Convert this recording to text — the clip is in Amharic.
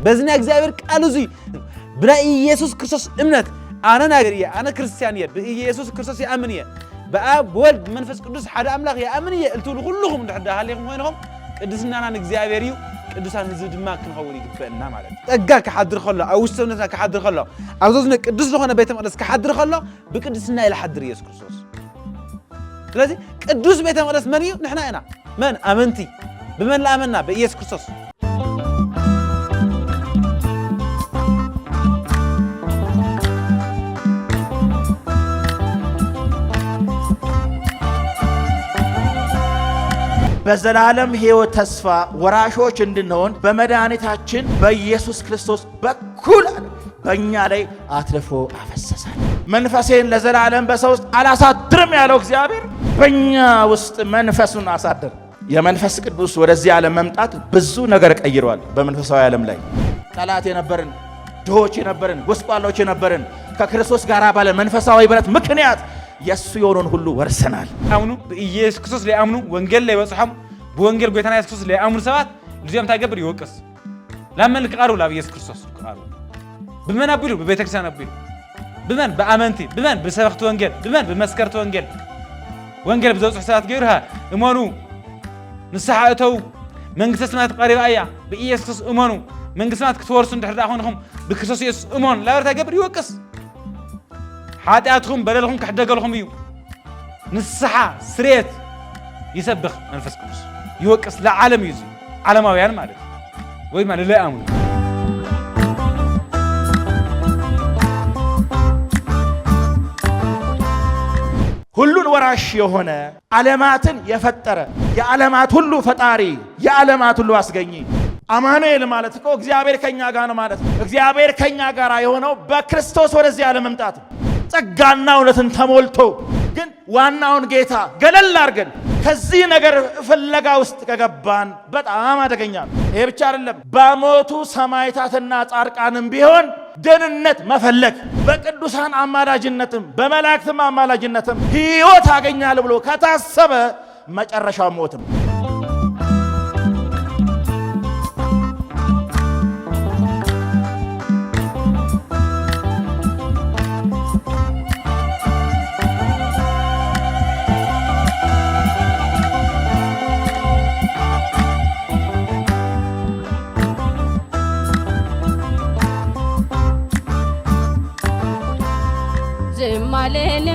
በዝና እግዚአብሔር ቃል እዚ በኢየሱስ ክርስቶስ እምነት أنا ناجرية أنا كريستيانية بإيسوس كريستوس يأمنية بأب ولد منفس قدوس حدا أملاك يأمنية قلتوا له كلهم نحد هاليهم وينهم قدسنا أنا نجزايريو قدسنا نزيد ما كن هولي قبلنا معلم تجاك حد خلا أو استونتنا كحد خلا عاوزنا قدس له أنا بيت مقدس كحد خلا بقدسنا إلى حد إيسوس كريستوس لازم قدوس بيت مقدس منيو نحن أنا من أمنتي بمن لا آمنا بإيسوس كريستوس በዘላለም ሕይወት ተስፋ ወራሾች እንድንሆን በመድኃኒታችን በኢየሱስ ክርስቶስ በኩል በእኛ ላይ አትርፎ አፈሰሳል። መንፈሴን ለዘላለም በሰው ውስጥ አላሳድርም ያለው እግዚአብሔር በእኛ ውስጥ መንፈሱን አሳደር። የመንፈስ ቅዱስ ወደዚህ ዓለም መምጣት ብዙ ነገር ቀይሯል። በመንፈሳዊ ዓለም ላይ ጠላት የነበርን፣ ድሆች የነበርን፣ ጎስቋሎች የነበርን ከክርስቶስ ጋር ባለ መንፈሳዊ ህብረት ምክንያት የሱ የሆነውን ሁሉ ወርሰናል። አምኑ በኢየሱስ ክርስቶስ ላይ አምኑ ወንጌል ላይ ወጽሐም በወንጌል ጌታና ኢየሱስ ክርስቶስ ላይ አምኑ ሰባት ልጅም ታገብር ይወቀስ ለምን ቀሩ ለኢየሱስ ክርስቶስ ቀሩ በመን አብሉ በቤተክርስቲያን አብሉ በመን በአመንቲ በመን በሰበክት ወንጌል በመን በመስከርት ወንጌል በዘውጽሕ ሰባት ገይርሃ እመኑ ንስሐተው መንግስተ ሰማያት ቀሪባ እያ በኢየሱስ ክርስቶስ እመኑ መንግስተ ሰማያት ክትወርሱ እንድሕር ዳኹንኹም በክርስቶስ ኢየሱስ እመኑ ለምን ታገብር ይወቀስ حاتياتهم بدلهم كحدقلهم يو نصحة سريت يسبخ منفس قدس يوقس لعالم يزي عالماويان مالك وين ما لا امن ሁሉን ወራሽ የሆነ ዓለማትን የፈጠረ የዓለማት ሁሉ ፈጣሪ የዓለማት ሁሉ አስገኚ አማኑኤል ማለት እኮ እግዚአብሔር ከኛ ጋር ነው ማለት ነው። እግዚአብሔር ከኛ ጋር የሆነው በክርስቶስ ወደዚህ ዓለም መምጣት ጸጋና እውነትን ተሞልቶ ግን ዋናውን ጌታ ገለል አድርገን ከዚህ ነገር ፍለጋ ውስጥ ከገባን በጣም አደገኛ ነው። ይሄ ብቻ አይደለም፣ በሞቱ ሰማዕታትና ጻድቃንም ቢሆን ደህንነት መፈለግ በቅዱሳን አማላጅነትም በመላእክትም አማላጅነትም ሕይወት አገኛለሁ ብሎ ከታሰበ መጨረሻው ሞት ነው። زمالين